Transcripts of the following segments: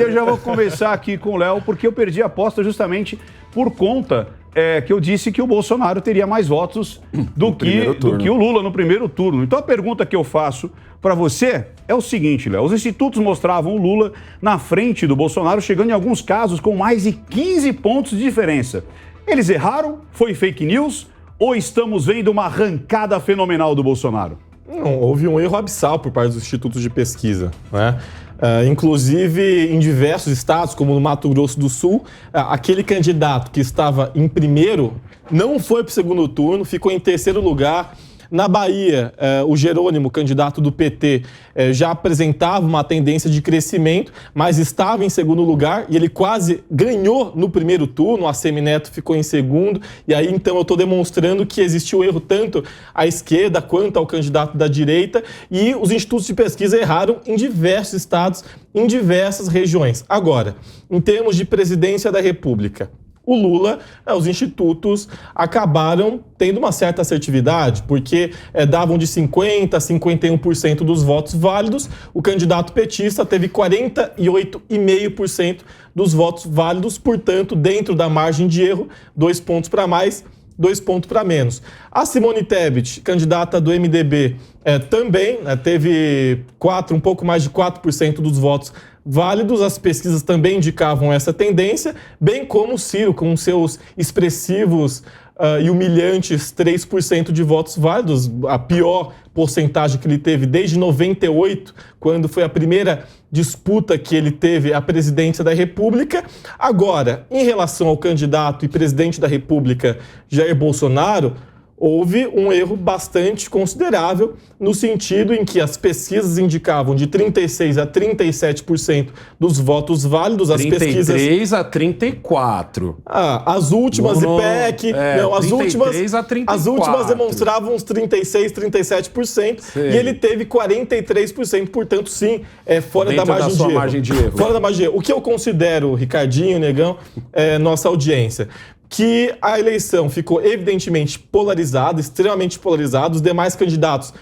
eu já vou conversar aqui com o Léo, porque eu perdi a aposta justamente por conta que eu disse que o Bolsonaro teria mais votos do que o Lula no primeiro turno. Então a pergunta que eu faço para você é o seguinte, Léo. Os institutos mostravam o Lula na frente do Bolsonaro, chegando em alguns casos com mais de 15 pontos de diferença. Eles erraram? Foi fake news? Ou estamos vendo uma arrancada fenomenal do Bolsonaro? Não, houve um erro abissal por parte dos institutos de pesquisa, né? Inclusive, em diversos estados, como no Mato Grosso do Sul, aquele candidato que estava em primeiro não foi para o segundo turno, ficou em terceiro lugar. Na Bahia, o Jerônimo, candidato do PT, já apresentava uma tendência de crescimento, mas estava em segundo lugar e ele quase ganhou no primeiro turno, a Semineto ficou em segundo, e aí então eu estou demonstrando que existiu erro tanto à esquerda quanto ao candidato da direita, e os institutos de pesquisa erraram em diversos estados, em diversas regiões. Agora, em termos de presidência da República, o Lula, os institutos acabaram tendo uma certa assertividade, porque davam de 50% a 51% dos votos válidos. O candidato petista teve 48,5% dos votos válidos, portanto, dentro da margem de erro, 2 pontos para mais, 2 pontos para menos. A Simone Tebet, candidata do MDB, também teve um pouco mais de 4% dos votos válidos. As pesquisas também indicavam essa tendência, bem como o Ciro, com seus expressivos e humilhantes 3% de votos válidos, a pior porcentagem que ele teve desde 98, quando foi a primeira disputa que ele teve à presidência da República. Agora, em relação ao candidato e presidente da República, Jair Bolsonaro, houve um erro bastante considerável, no sentido em que as pesquisas indicavam de 36% a 37% dos votos válidos. As 33% a 34%. As últimas IPEC... Não, as 33% a 34%. As últimas demonstravam uns 36%, 37%, e ele teve 43%, portanto, sim, fora da margem de erro. Fora da margem de erro. O que eu considero, Ricardinho, Negão, nossa audiência, que a eleição ficou evidentemente polarizada, extremamente polarizada. Os demais candidatos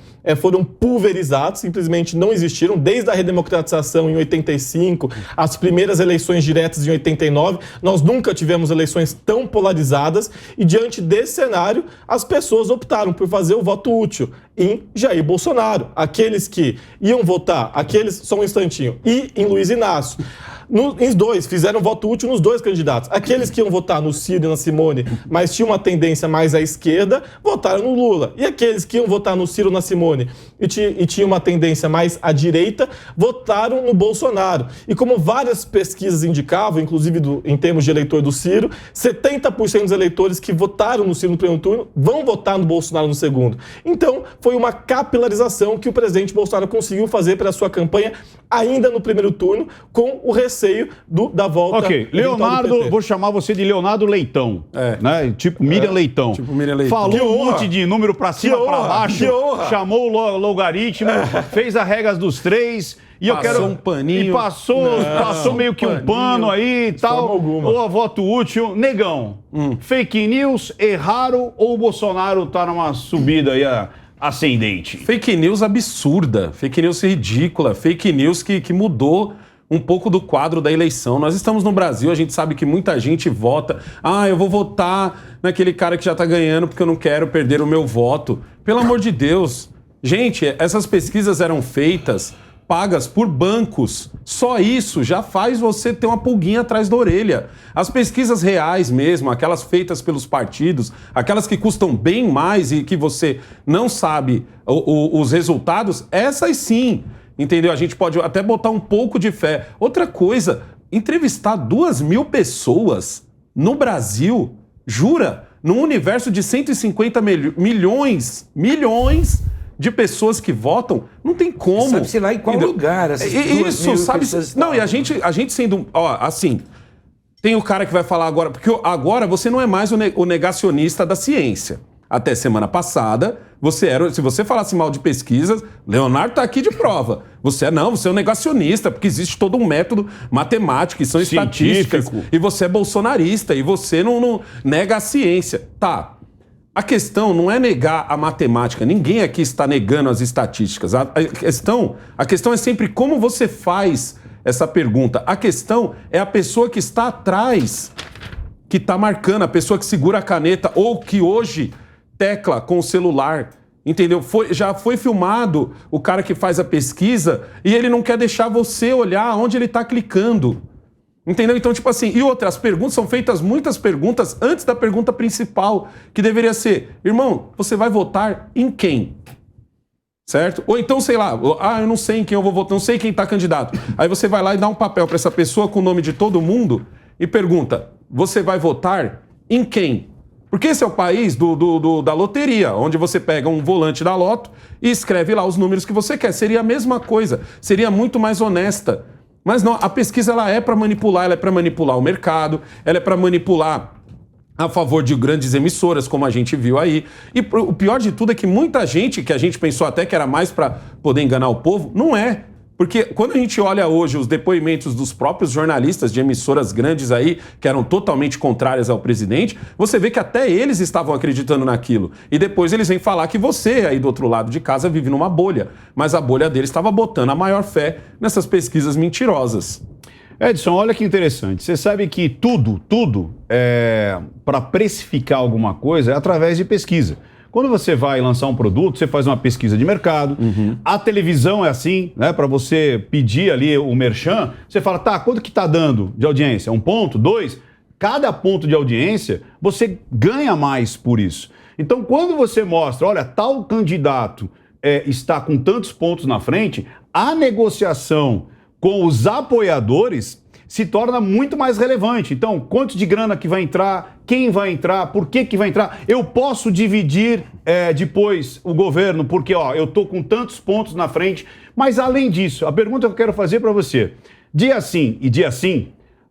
foram pulverizados, simplesmente não existiram, desde a redemocratização em 85, as primeiras eleições diretas em 89, nós nunca tivemos eleições tão polarizadas, e diante desse cenário, as pessoas optaram por fazer o voto útil em Jair Bolsonaro. Aqueles que iam votar, só um instantinho, e em Luiz Inácio. Os dois fizeram voto útil nos dois candidatos. Aqueles que iam votar no Ciro e na Simone, mas tinham uma tendência mais à esquerda, votaram no Lula. E aqueles que iam votar no Ciro ou na Simone e tinham uma tendência mais à direita, votaram no Bolsonaro. E como várias pesquisas indicavam, inclusive em termos de eleitor do Ciro, 70% dos eleitores que votaram no Ciro no primeiro turno vão votar no Bolsonaro no segundo. Então, foi uma capilarização que o presidente Bolsonaro conseguiu fazer para a sua campanha ainda no primeiro turno, com o receio da volta. Ok, Leonardo, vou chamar você de Leonardo Leitão, né? Tipo Miriam Leitão. Tipo Miriam Leitão. Falou um monte de número pra cima, pra baixo, chamou o logaritmo, fez as regras dos 3. E passou um paninho. E passou meio que um pano aí e tal. Ou a voto útil. Negão, fake news, erraram ou o Bolsonaro tá numa subida aí ascendente? Fake news absurda, fake news ridícula, fake news que mudou um pouco do quadro da eleição. Nós estamos no Brasil, a gente sabe que muita gente vota. Eu vou votar naquele cara que já tá ganhando porque eu não quero perder o meu voto. Pelo amor de Deus. Gente, essas pesquisas eram feitas, pagas por bancos. Só isso já faz você ter uma pulguinha atrás da orelha. As pesquisas reais mesmo, aquelas feitas pelos partidos, aquelas que custam bem mais e que você não sabe os resultados, essas sim. Entendeu? A gente pode até botar um pouco de fé. Outra coisa, entrevistar 2.000 pessoas no Brasil, jura? Num universo de 150 milhões de pessoas que votam, não tem como. Sabe-se lá em qual lugar essas 2.000 sabe? pessoas Não, e a gente sendo... assim, tem o cara que vai falar agora... Porque agora você não é mais o negacionista da ciência. Até semana passada, se você falasse mal de pesquisas, Leonardo está aqui de prova. Você é um negacionista, porque existe todo um método matemático, e são estatísticas, e você é bolsonarista, e você não nega a ciência. Tá. A questão não é negar a matemática, ninguém aqui está negando as estatísticas. A questão é sempre como você faz essa pergunta. A questão é a pessoa que está atrás, que está marcando, a pessoa que segura a caneta ou que hoje tecla com o celular. Entendeu? Já foi filmado o cara que faz a pesquisa e ele não quer deixar você olhar onde ele está clicando. Entendeu? Então, tipo assim, e outra, as perguntas são feitas, muitas perguntas, antes da pergunta principal, que deveria ser, irmão, você vai votar em quem? Certo? Ou então, sei lá, eu não sei em quem eu vou votar, não sei quem está candidato. Aí você vai lá e dá um papel para essa pessoa com o nome de todo mundo e pergunta, você vai votar em quem? Porque esse é o país da loteria, onde você pega um volante da loto e escreve lá os números que você quer. Seria a mesma coisa, seria muito mais honesta. Mas não, a pesquisa ela é para manipular o mercado, ela é para manipular a favor de grandes emissoras, como a gente viu aí. E o pior de tudo é que muita gente, que a gente pensou até que era mais para poder enganar o povo, não é. Porque quando a gente olha hoje os depoimentos dos próprios jornalistas de emissoras grandes aí, que eram totalmente contrárias ao presidente, você vê que até eles estavam acreditando naquilo. E depois eles vêm falar que você aí do outro lado de casa vive numa bolha. Mas a bolha deles estava botando a maior fé nessas pesquisas mentirosas. Edson, olha que interessante. Você sabe que tudo para precificar alguma coisa é através de pesquisa. Quando você vai lançar um produto, você faz uma pesquisa de mercado. A televisão é assim, né? Para você pedir ali o merchan, você fala, tá, quanto que tá dando de audiência? 1 ponto? 2? Cada ponto de audiência, você ganha mais por isso. Então, quando você mostra, olha, tal candidato está com tantos pontos na frente, a negociação com os apoiadores se torna muito mais relevante. Então, quanto de grana que vai entrar, quem vai entrar, por que vai entrar? Eu posso dividir depois o governo, porque eu estou com tantos pontos na frente. Mas, além disso, a pergunta que eu quero fazer para você, dia sim e dia sim,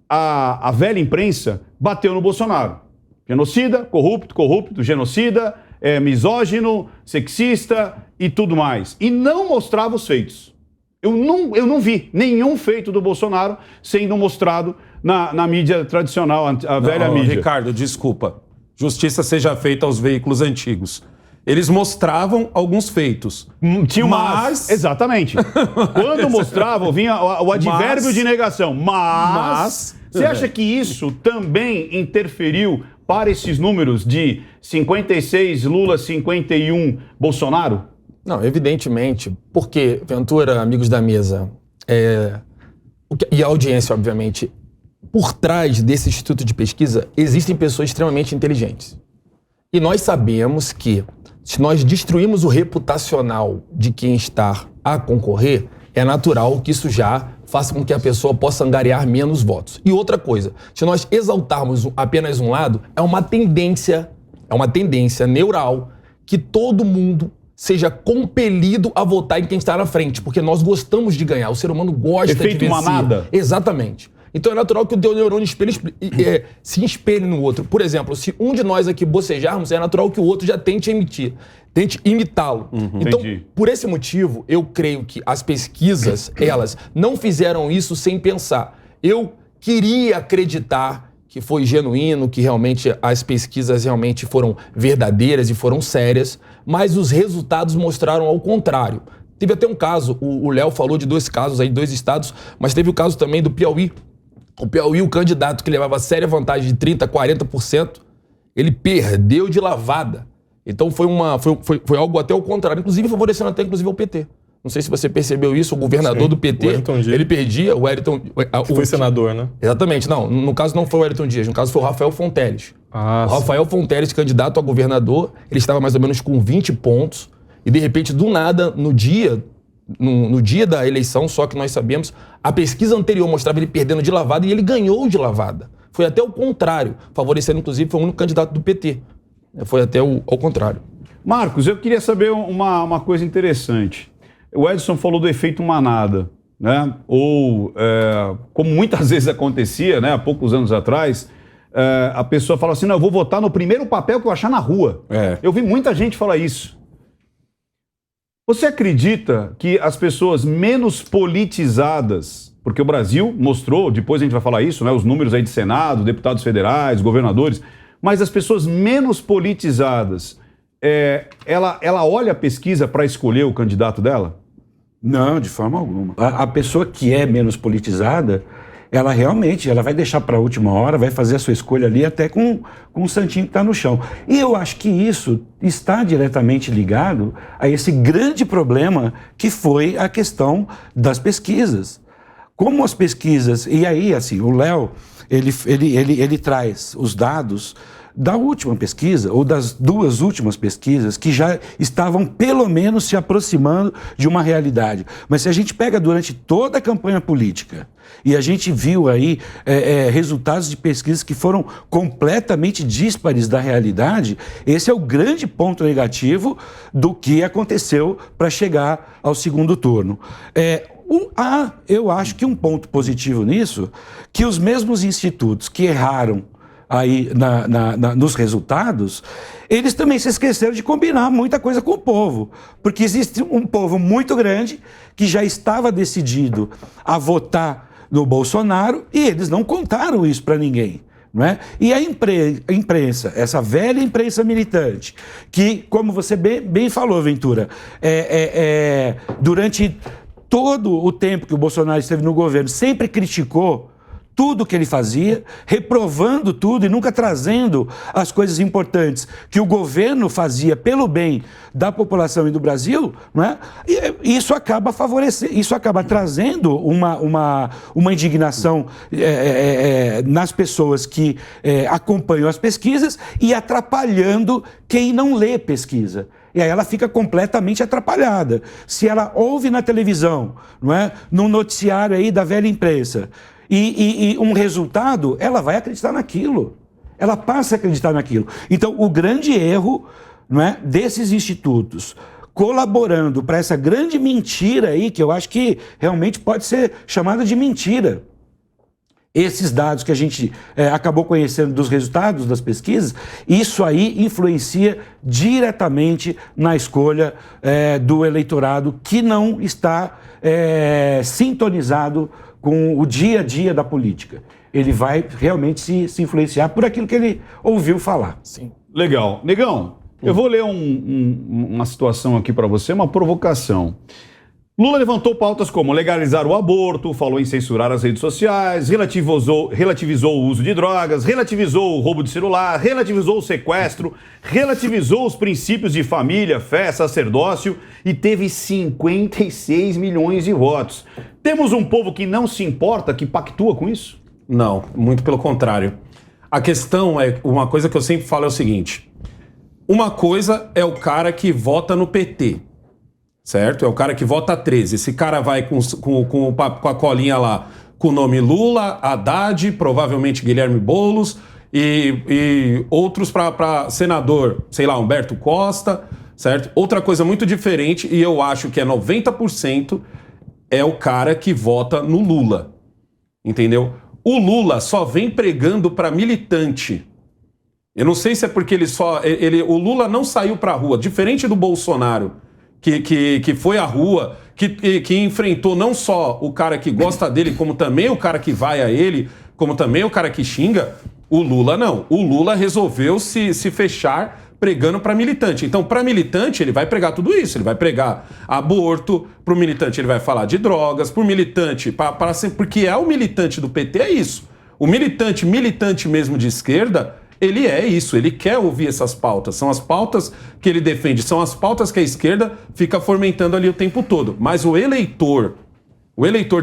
a velha imprensa bateu no Bolsonaro. Genocida, corrupto, genocida, misógino, sexista e tudo mais. E não mostrava os feitos. Eu não vi nenhum feito do Bolsonaro sendo mostrado na mídia tradicional, a velha mídia. Ricardo, desculpa. Justiça seja feita aos veículos antigos. Eles mostravam alguns feitos. Mas... Exatamente. Quando mostravam, vinha o advérbio de negação. Mas... Você acha que isso também interferiu para esses números de 56 Lula, 51 Bolsonaro? Não, evidentemente, porque, Ventura, amigos da mesa, e a audiência, obviamente, por trás desse instituto de pesquisa existem pessoas extremamente inteligentes. E nós sabemos que, se nós destruímos o reputacional de quem está a concorrer, é natural que isso já faça com que a pessoa possa angariar menos votos. E outra coisa, se nós exaltarmos apenas um lado, é uma tendência neural que todo mundo seja compelido a votar em quem está na frente, porque nós gostamos de ganhar, o ser humano gosta de vencer. Efeito manada. Exatamente. Então é natural que o teu neurônio se espelhe no outro. Por exemplo, se um de nós aqui bocejarmos, é natural que o outro já tente imitá-lo. Então, por esse motivo, eu creio que as pesquisas, elas não fizeram isso sem pensar. Eu queria acreditar que foi genuíno, que realmente as pesquisas realmente foram verdadeiras e foram sérias, mas os resultados mostraram ao contrário. Teve até um caso, o Léo falou de 2 casos aí, 2 estados, mas teve o caso também do Piauí. O Piauí, o candidato que levava séria vantagem de 30%, 40%, ele perdeu de lavada. Então foi algo até o contrário, inclusive favorecendo até o PT. Não sei se você percebeu isso, o governador do PT, ele perdia, o Wellington... Foi senador, né? Exatamente, não, no caso não foi o Wellington Dias, no caso foi o Rafael Fonteles. O Rafael Fonteles, candidato a governador, ele estava mais ou menos com 20 pontos, e de repente, do nada, no dia da eleição, só que nós sabemos, a pesquisa anterior mostrava ele perdendo de lavada e ele ganhou de lavada. Foi até o contrário, favorecendo, inclusive, foi o único candidato do PT. Foi até ao contrário. Marcos, eu queria saber uma coisa interessante. O Edson falou do efeito manada, né? Ou, como muitas vezes acontecia, né? Há poucos anos atrás, a pessoa fala assim, não, eu vou votar no primeiro papel que eu achar na rua. Eu vi muita gente falar isso. Você acredita que as pessoas menos politizadas, porque o Brasil mostrou, depois a gente vai falar isso, né? Os números aí de Senado, deputados federais, governadores, mas as pessoas menos politizadas, ela olha a pesquisa para escolher o candidato dela? Não, de forma alguma. A pessoa que é menos politizada, ela realmente vai deixar para a última hora, vai fazer a sua escolha ali até com um santinho que está no chão. E eu acho que isso está diretamente ligado a esse grande problema que foi a questão das pesquisas. Como as pesquisas... E aí, assim, o Léo, ele traz os dados da última pesquisa, ou das duas últimas pesquisas, que já estavam pelo menos se aproximando de uma realidade. Mas se a gente pega durante toda a campanha política, e a gente viu aí resultados de pesquisas que foram completamente díspares da realidade, esse é o grande ponto negativo do que aconteceu para chegar ao segundo turno. Eu acho que um ponto positivo nisso, que os mesmos institutos que erraram aí nos resultados, eles também se esqueceram de combinar muita coisa com o povo, porque existe um povo muito grande que já estava decidido a votar no Bolsonaro e eles não contaram isso para ninguém. Não é? E a imprensa, essa velha imprensa militante, que, como você bem falou, Ventura, durante todo o tempo que o Bolsonaro esteve no governo, sempre criticou tudo que ele fazia, reprovando tudo e nunca trazendo as coisas importantes que o governo fazia pelo bem da população e do Brasil, não é? E isso acaba favorecendo, isso acaba trazendo uma indignação nas pessoas que acompanham as pesquisas e atrapalhando quem não lê pesquisa. E aí ela fica completamente atrapalhada. Se ela ouve na televisão, não é? Num noticiário aí da velha imprensa, e um resultado, ela vai acreditar naquilo. Ela passa a acreditar naquilo. Então, o grande erro, não é, desses institutos colaborando para essa grande mentira aí, que eu acho que realmente pode ser chamada de mentira. Esses dados que a gente acabou conhecendo dos resultados das pesquisas, isso aí influencia diretamente na escolha do eleitorado que não está sintonizado com o dia a dia da política. Ele vai realmente se influenciar por aquilo que ele ouviu falar. Sim. Legal. Negão, eu vou ler uma situação aqui para você, uma provocação. Lula levantou pautas como legalizar o aborto, falou em censurar as redes sociais, relativizou o uso de drogas, relativizou o roubo de celular, relativizou o sequestro, relativizou os princípios de família, fé, sacerdócio e teve 56 milhões de votos. Temos um povo que não se importa, que pactua com isso? Não, muito pelo contrário. A questão é, uma coisa que eu sempre falo é o seguinte, uma coisa é o cara que vota no PT, certo? É o cara que vota 13. Esse cara vai com a colinha lá, com o nome Lula, Haddad, provavelmente Guilherme Boulos e outros para senador, sei lá, Humberto Costa, certo? Outra coisa muito diferente, e eu acho que é 90%, é o cara que vota no Lula, entendeu? O Lula só vem pregando para militante. Eu não sei se é porque o Lula não saiu para a rua, diferente do Bolsonaro, que foi à rua, que enfrentou não só o cara que gosta dele, como também o cara que vai a ele, como também o cara que xinga. O Lula não. O Lula resolveu se fechar pregando para militante. Então, para militante, ele vai pregar tudo isso. Ele vai pregar aborto, para o militante ele vai falar de drogas, para o militante, porque é o militante do PT, é isso. O militante mesmo de esquerda, ele é isso, ele quer ouvir essas pautas. São as pautas que ele defende, são as pautas que a esquerda fica fomentando ali o tempo todo. Mas o eleitor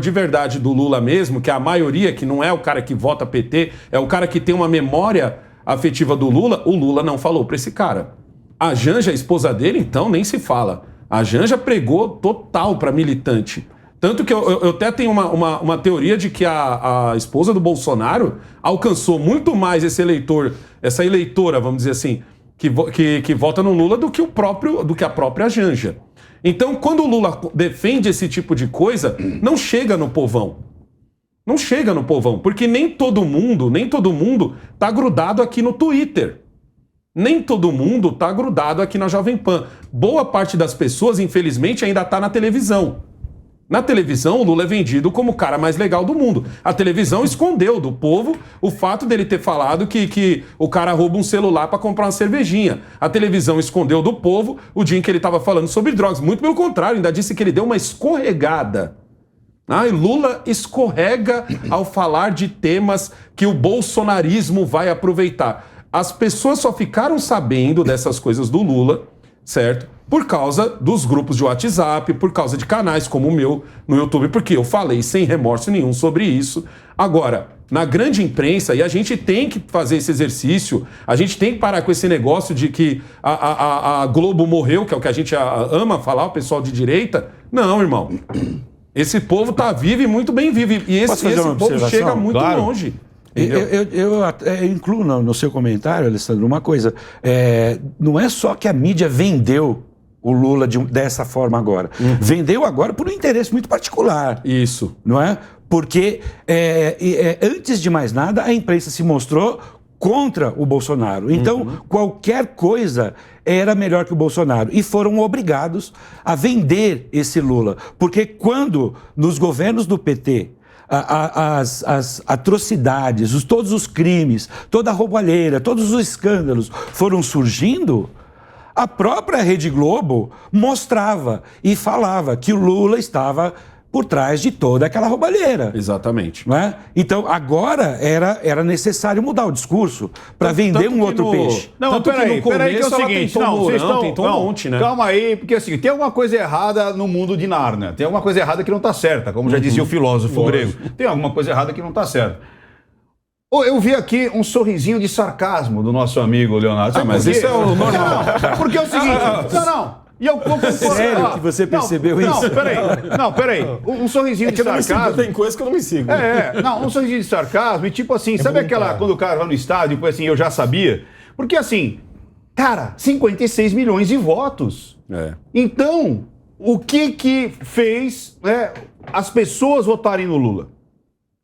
de verdade do Lula mesmo, que é a maioria, que não é o cara que vota PT, é o cara que tem uma memória afetiva do Lula, o Lula não falou para esse cara. A Janja, a esposa dele, então, nem se fala. A Janja pregou total para militante. Tanto que eu até tenho uma teoria de que a esposa do Bolsonaro alcançou muito mais esse eleitor, essa eleitora, vamos dizer assim, que vota no Lula do que a própria Janja. Então, quando o Lula defende esse tipo de coisa, não chega no povão. Não chega no povão, porque nem todo mundo tá grudado aqui no Twitter. Nem todo mundo tá grudado aqui na Jovem Pan. Boa parte das pessoas, infelizmente, ainda tá na televisão. Na televisão, o Lula é vendido como o cara mais legal do mundo. A televisão escondeu do povo o fato dele ter falado que o cara rouba um celular para comprar uma cervejinha. A televisão escondeu do povo o dia em que ele estava falando sobre drogas. Muito pelo contrário, ainda disse que ele deu uma escorregada. E Lula escorrega ao falar de temas que o bolsonarismo vai aproveitar. As pessoas só ficaram sabendo dessas coisas do Lula, certo? Por causa dos grupos de WhatsApp, por causa de canais como o meu no YouTube, porque eu falei sem remorso nenhum sobre isso. Agora, na grande imprensa, e a gente tem que fazer esse exercício, a gente tem que parar com esse negócio de que a Globo morreu, que é o que a gente ama falar, o pessoal de direita. Não, irmão. Esse povo tá vivo e muito bem vivo. E esse povo chega muito longe. Eu incluo no seu comentário, Alessandro, uma coisa. Não é só que a mídia vendeu o Lula dessa forma agora. Vendeu agora por um interesse muito particular. Isso. Não é? Porque, antes de mais nada, a imprensa se mostrou contra o Bolsonaro. Então, qualquer coisa era melhor que o Bolsonaro. E foram obrigados a vender esse Lula. Porque quando, nos governos do PT, as atrocidades, todos os crimes, toda a roubalheira, todos os escândalos foram surgindo, a própria Rede Globo mostrava e falava que o Lula estava por trás de toda aquela roubalheira. Exatamente. Não é? Então, agora era necessário mudar o discurso para vender um outro peixe. Não, peraí, que é o seguinte, tentou um monte, né? Calma aí, porque assim, tem alguma coisa errada no mundo de Nárnia, tem alguma coisa errada que não está certa, como já dizia o filósofo grego. Tem alguma coisa errada que não está certa. Eu vi aqui um sorrisinho de sarcasmo do nosso amigo Leonardo. Mas isso é o normal. Porque é o seguinte, não. E eu sério que você percebeu isso? Não, peraí. Um sorrisinho de sarcasmo. Tem coisa que eu não me sigo. Um sorrisinho de sarcasmo e tipo assim, sabe aquela, quando o cara vai no estádio, depois assim, eu já sabia? Porque assim, cara, 56 milhões de votos. Então, o que fez as pessoas votarem no Lula?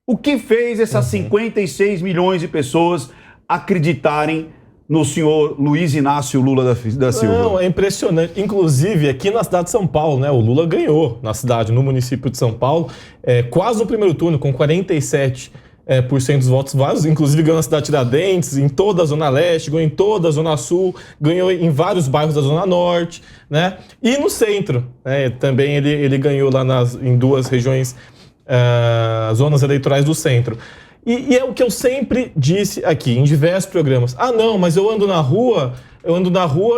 O que fez essas 56 milhões de pessoas acreditarem no senhor Luiz Inácio Lula da Silva? Não, é impressionante. Inclusive, aqui na cidade de São Paulo, né? O Lula ganhou na cidade, no município de São Paulo, quase no primeiro turno, com 47% dos votos válidos, inclusive ganhou na cidade de Tiradentes, em toda a Zona Leste, ganhou em toda a Zona Sul, ganhou em vários bairros da Zona Norte, né? E no centro, né? Também ele ganhou lá em duas regiões, zonas eleitorais do centro. E é o que eu sempre disse aqui, em diversos programas. Não, mas eu ando na rua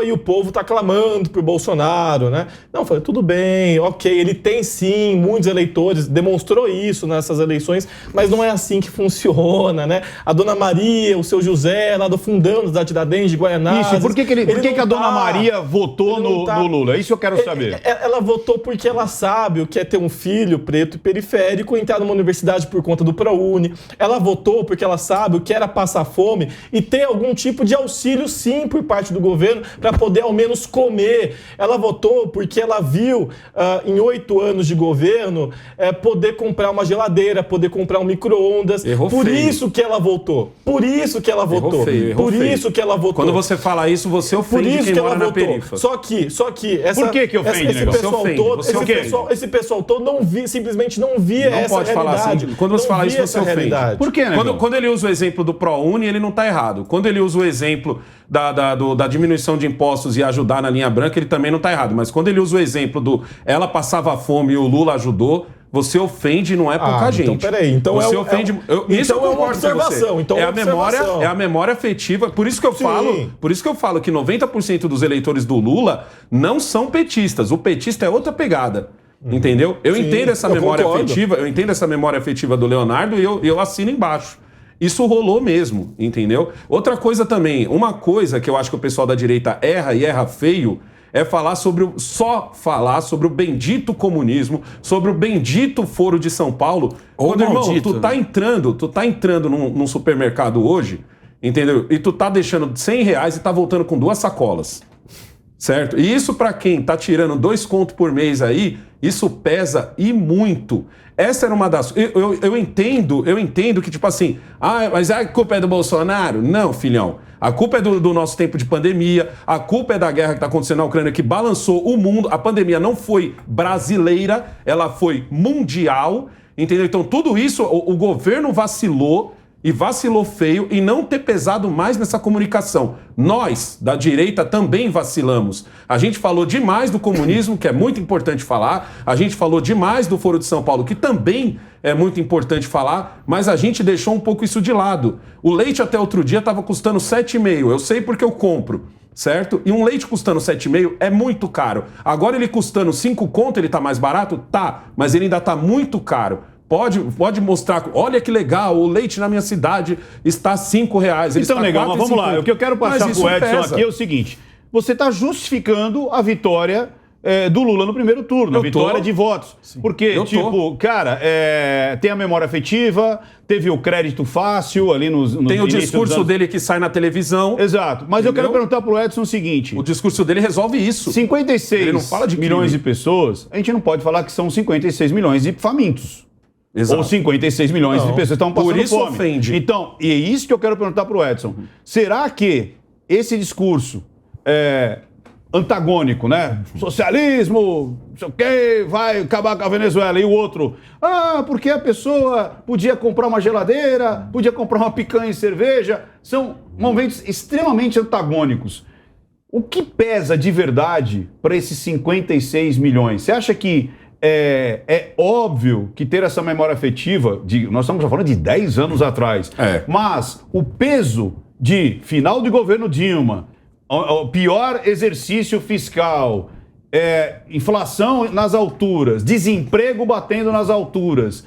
e o povo tá clamando por Bolsonaro, né? Não, eu falei, tudo bem, ok, ele tem sim muitos eleitores, demonstrou isso nessas eleições, mas não é assim que funciona, né? A Dona Maria, o seu José, lá do fundão da Tiradentes, de Guaianazes... Isso, por que a Dona Maria votou no Lula? Isso eu quero saber. Ela votou porque ela sabe o que é ter um filho preto e periférico, entrar numa universidade por conta do ProUni. Ela votou porque ela sabe o que era passar fome e ter algum tipo de auxílio, sim, por parte do governo para poder ao menos comer. Ela votou porque ela viu em 8 anos de governo poder comprar uma geladeira, poder comprar um micro-ondas. Por isso que ela votou. Por isso que ela votou. Por isso que ela votou. Quando você fala isso, você ofende quem mora na perifa. Só que por que ofende, esse pessoal todo simplesmente não via essa realidade. Não pode falar assim. Quando você fala isso, você ofende. Por quê, né? Quando ele usa o exemplo do ProUni, ele não está errado. Quando ele usa o exemplo da diminuição de impostos e ajudar na linha branca, ele também não está errado. Mas quando ele usa o exemplo do ela passava fome e o Lula ajudou, você ofende, não é pouca gente. Então, peraí. Então você ofende. Isso então é uma observação. Então é a memória afetiva. Por isso que eu falo que 90% dos eleitores do Lula não são petistas. O petista é outra pegada. Entendeu? Eu entendo essa memória afetiva, eu entendo essa memória afetiva do Leonardo e eu assino embaixo. Isso rolou mesmo, entendeu? Outra coisa também, uma coisa que eu acho que o pessoal da direita erra e erra feio, é só falar sobre o bendito comunismo, sobre o bendito Foro de São Paulo. Quando, irmão, tu tá entrando num supermercado hoje, entendeu? E tu tá deixando R$100 e tá voltando com 2 sacolas. certo? E isso para quem tá tirando 2 contos por mês aí, isso pesa e muito. Essa era uma das... Eu entendo que, tipo assim, mas a culpa é do Bolsonaro? Não, filhão. A culpa é do nosso tempo de pandemia, a culpa é da guerra que está acontecendo na Ucrânia, que balançou o mundo. A pandemia não foi brasileira, ela foi mundial, entendeu? Então, tudo isso, o governo vacilou, e vacilou feio em não ter pesado mais nessa comunicação. Nós, da direita, também vacilamos. A gente falou demais do comunismo, que é muito importante falar. A gente falou demais do Foro de São Paulo, que também é muito importante falar, mas a gente deixou um pouco isso de lado. O leite até outro dia estava custando 7,5. Eu sei porque eu compro, certo? E um leite custando 7,5 é muito caro. Agora ele custando 5 conto, ele tá mais barato? Tá, mas ele ainda tá muito caro. Pode mostrar, olha que legal, o leite na minha cidade está R$5. Então, legal, mas vamos lá. O que eu quero passar pro Edson aqui é o seguinte: você está justificando a vitória do Lula no primeiro turno, a vitória de votos. Sim. Porque, cara, tem a memória afetiva, teve o crédito fácil ali nos tem o discurso dele que sai na televisão. Exato. Mas eu quero perguntar pro Edson o seguinte: o discurso dele resolve isso. 56 ele não fala de milhões de pessoas, a gente não pode falar que são 56 milhões de famintos. Exato. Ou 56 milhões de pessoas estão passando fome. Por isso ofende. Então, e é isso que eu quero perguntar para o Edson. Será que esse discurso antagônico, né? Socialismo, não sei o quê, vai acabar com a Venezuela. E o outro, porque a pessoa podia comprar uma geladeira, podia comprar uma picanha e cerveja. São momentos extremamente antagônicos. O que pesa de verdade para esses 56 milhões? Você acha que é óbvio que ter essa memória afetiva, nós estamos falando de 10 anos atrás, mas o peso de final de governo Dilma, o pior exercício fiscal, inflação nas alturas, desemprego batendo nas alturas,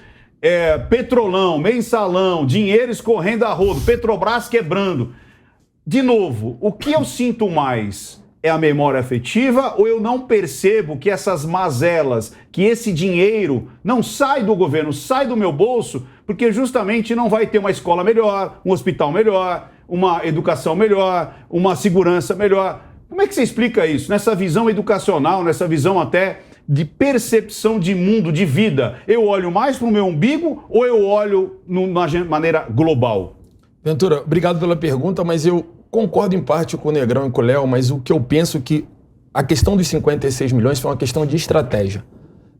petrolão, mensalão, dinheiro escorrendo a rodo, Petrobras quebrando. De novo, o que eu sinto mais? É a memória afetiva ou eu não percebo que essas mazelas, que esse dinheiro não sai do governo, sai do meu bolso, porque justamente não vai ter uma escola melhor, um hospital melhor, uma educação melhor, uma segurança melhor. Como é que você explica isso? Nessa visão educacional, nessa visão até de percepção de mundo, de vida, eu olho mais para o meu umbigo ou eu olho de uma maneira global? Ventura, obrigado pela pergunta, mas eu concordo em parte com o Negrão e com o Léo, mas o que eu penso que a questão dos 56 milhões foi uma questão de estratégia.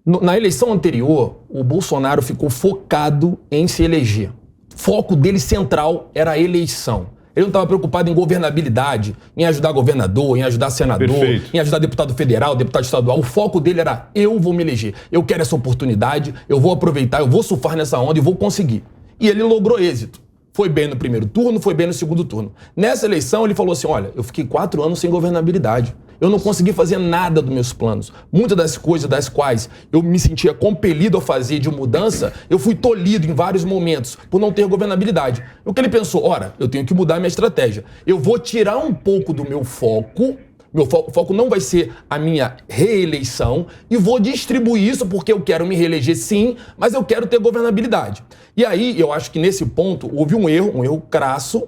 Na eleição anterior, o Bolsonaro ficou focado em se eleger. Foco dele central era a eleição. Ele não estava preocupado em governabilidade, em ajudar governador, em ajudar senador, em ajudar deputado federal, deputado estadual. O foco dele era: eu vou me eleger, eu quero essa oportunidade, eu vou aproveitar, eu vou surfar nessa onda e vou conseguir. E ele logrou êxito. Foi bem no primeiro turno, foi bem no segundo turno. Nessa eleição, ele falou assim: olha, eu fiquei 4 anos sem governabilidade. Eu não consegui fazer nada dos meus planos. Muitas das coisas das quais eu me sentia compelido a fazer de mudança, eu fui tolhido em vários momentos por não ter governabilidade. O que ele pensou? Ora, eu tenho que mudar minha estratégia. Eu vou tirar um pouco do meu foco. Meu foco não vai ser a minha reeleição e vou distribuir isso porque eu quero me reeleger sim, mas eu quero ter governabilidade. E aí, eu acho que nesse ponto houve um erro crasso,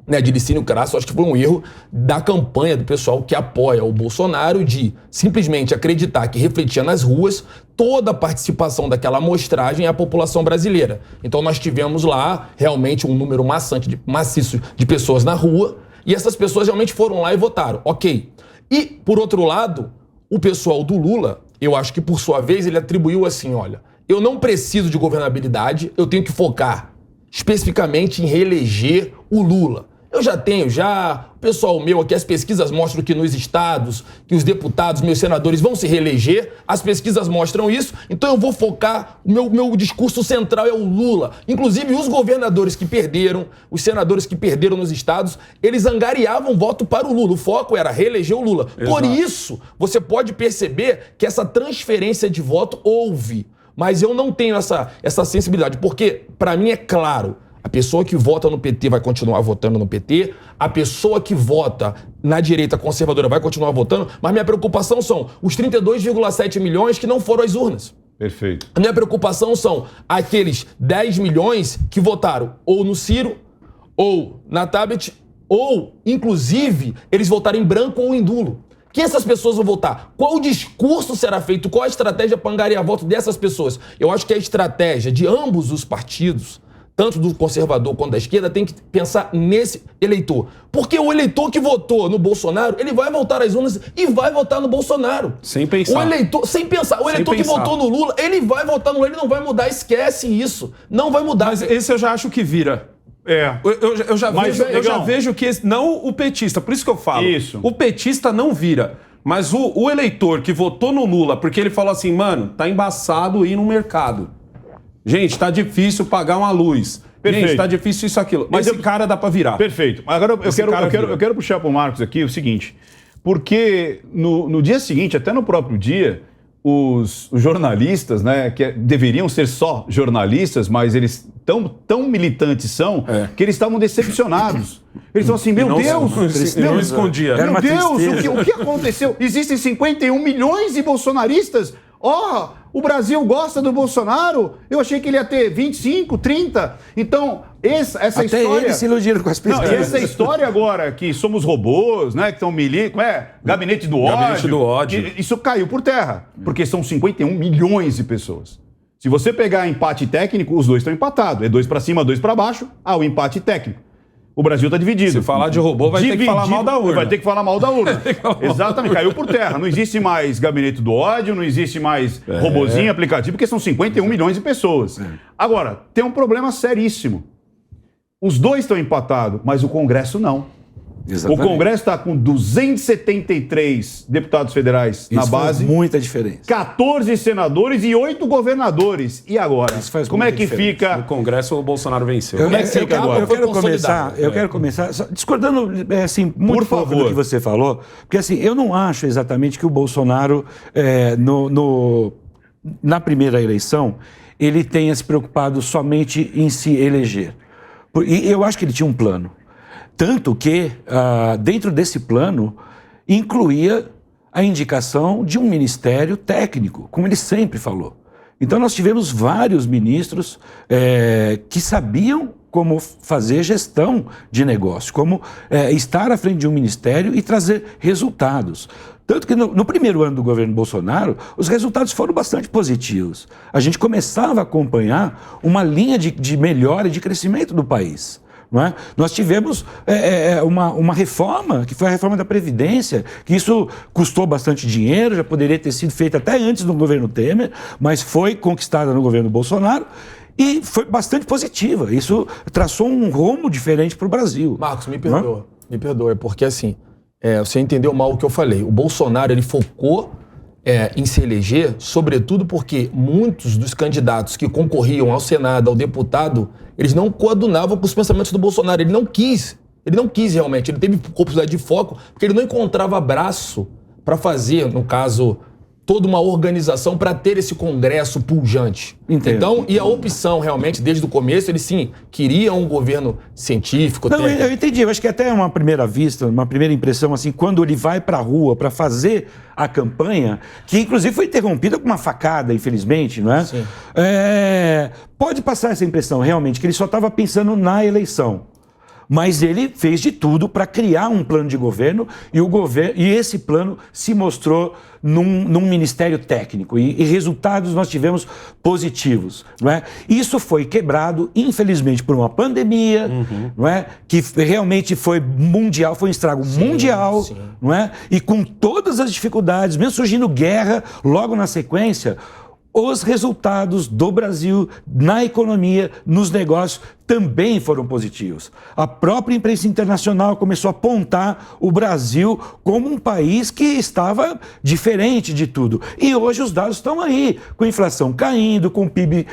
né, de Licínio Crasso. Acho que foi um erro da campanha do pessoal que apoia o Bolsonaro de simplesmente acreditar que refletia nas ruas toda a participação daquela amostragem à população brasileira. Então nós tivemos lá realmente um número maciço de pessoas na rua e essas pessoas realmente foram lá e votaram. Ok. E, por outro lado, o pessoal do Lula, eu acho que por sua vez ele atribuiu assim: olha, eu não preciso de governabilidade, eu tenho que focar especificamente em reeleger o Lula. Eu o pessoal meu aqui, as pesquisas mostram que nos estados, que os deputados, meus senadores vão se reeleger, as pesquisas mostram isso, então eu vou focar, o meu discurso central é o Lula. Inclusive os governadores que perderam, os senadores que perderam nos estados, eles angariavam voto para o Lula, o foco era reeleger o Lula. Exato. Por isso, você pode perceber que essa transferência de voto houve, mas eu não tenho essa sensibilidade, porque para mim é claro, a pessoa que vota no PT vai continuar votando no PT, a pessoa que vota na direita conservadora vai continuar votando, mas minha preocupação são os 32,7 milhões que não foram às urnas. Perfeito. A minha preocupação são aqueles 10 milhões que votaram ou no Ciro, ou na Tabet, ou, inclusive, eles votaram em branco ou em nulo. Quem essas pessoas vão votar? Qual o discurso será feito? Qual a estratégia para angariar voto dessas pessoas? Eu acho que a estratégia de ambos os partidos, tanto do conservador quanto da esquerda, tem que pensar nesse eleitor. Porque o eleitor que votou no Bolsonaro, ele vai voltar às urnas e vai votar no Bolsonaro. Sem pensar. O eleitor, sem pensar. O eleitor que votou no Lula, ele vai votar no Lula, ele não vai mudar, esquece isso. Não vai mudar. Mas esse eu já acho que vira. Eu já vejo que não o petista, por isso que eu falo. Isso. O petista não vira. Mas o eleitor que votou no Lula, porque ele falou assim, mano, tá embaçado ir no mercado. Gente, tá difícil pagar uma luz. Perfeito. Gente, tá difícil isso, aquilo. Mas esse cara dá pra virar. Perfeito. Mas agora eu quero puxar pro Marcos aqui o seguinte, porque no dia seguinte, até no próprio dia, os jornalistas, né, que deveriam ser só jornalistas, mas eles tão militantes são, que eles estavam decepcionados. Eles estão assim, meu Deus! Não escondia. Meu Deus, o que aconteceu? Existem 51 milhões de bolsonaristas? O Brasil gosta do Bolsonaro? Eu achei que ele ia ter 25, 30. Então, essa até história... Até eles se iludiram com as pesquisas. Não, essa história agora, que somos robôs, né, que estão gabinete do ódio. Gabinete do ódio. Isso caiu por terra, porque são 51 milhões de pessoas. Se você pegar empate técnico, os dois estão empatados. É 2 para cima, 2 para baixo. O empate técnico. O Brasil está dividido. Se falar de robô, vai ter que falar mal da urna. Vai ter que falar mal da urna. Exatamente, caiu por terra. Não existe mais gabinete do ódio, não existe mais robozinho, aplicativo, porque são 51 milhões de pessoas. Agora, tem um problema seríssimo. Os dois estão empatados, mas o Congresso não. Exatamente. O Congresso está com 273 deputados federais na base. Faz muita diferença. 14 senadores e 8 governadores. E agora? Como é que fica? No Congresso, o Bolsonaro venceu. Como é que fica agora? Eu quero começar discordando, assim, muito pouco do que você falou, porque assim, eu não acho exatamente que o Bolsonaro, na primeira eleição, ele tenha se preocupado somente em se eleger. E eu acho que ele tinha um plano. Tanto que, dentro desse plano, incluía a indicação de um ministério técnico, como ele sempre falou. Então, nós tivemos vários ministros que sabiam como fazer gestão de negócio, como estar à frente de um ministério e trazer resultados. Tanto que no primeiro ano do governo Bolsonaro, os resultados foram bastante positivos. A gente começava a acompanhar uma linha de melhora e de crescimento do país. Não é? Nós tivemos uma reforma, que foi a reforma da Previdência, que isso custou bastante dinheiro, já poderia ter sido feita até antes do governo Temer, mas foi conquistada no governo Bolsonaro e foi bastante positiva. Isso traçou um rumo diferente para o Brasil. Marcos, me perdoa, porque assim, você entendeu mal o que eu falei. O Bolsonaro, ele focou em se eleger, sobretudo porque muitos dos candidatos que concorriam ao Senado, ao deputado, eles não coadunavam com os pensamentos do Bolsonaro. Ele não quis realmente, ele teve oportunidade de foco, porque ele não encontrava braço para fazer, no caso, toda uma organização para ter esse congresso pujante. Entendo. Então, e a opção realmente, desde o começo, ele sim queria um governo científico. Não, eu entendi, eu acho que até uma primeira vista, uma primeira impressão, assim, quando ele vai para a rua para fazer a campanha, que inclusive foi interrompida com uma facada, infelizmente, não é? Sim. Pode passar essa impressão, realmente, que ele só estava pensando na eleição. Mas ele fez de tudo para criar um plano de governo e esse plano se mostrou num ministério técnico e resultados nós tivemos positivos, não é? Isso foi quebrado, infelizmente, por uma pandemia, não é? Que realmente foi mundial, foi um estrago mundial, não é? E com todas as dificuldades, mesmo surgindo guerra logo na sequência, os resultados do Brasil na economia, nos negócios, também foram positivos. A própria imprensa internacional começou a apontar o Brasil como um país que estava diferente de tudo. E hoje os dados estão aí, com a inflação caindo, com o PIB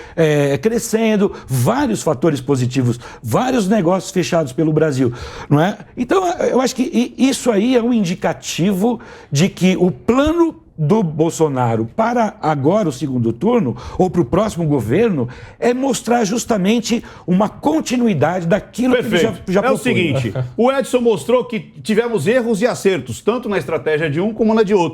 crescendo, vários fatores positivos, vários negócios fechados pelo Brasil, não é? Então, eu acho que isso aí é um indicativo de que o plano do Bolsonaro para agora o segundo turno, ou para o próximo governo, é mostrar justamente uma continuidade daquilo que ele já propôs. É o seguinte, o Edson mostrou que tivemos erros e acertos, tanto na estratégia de um como na de outro.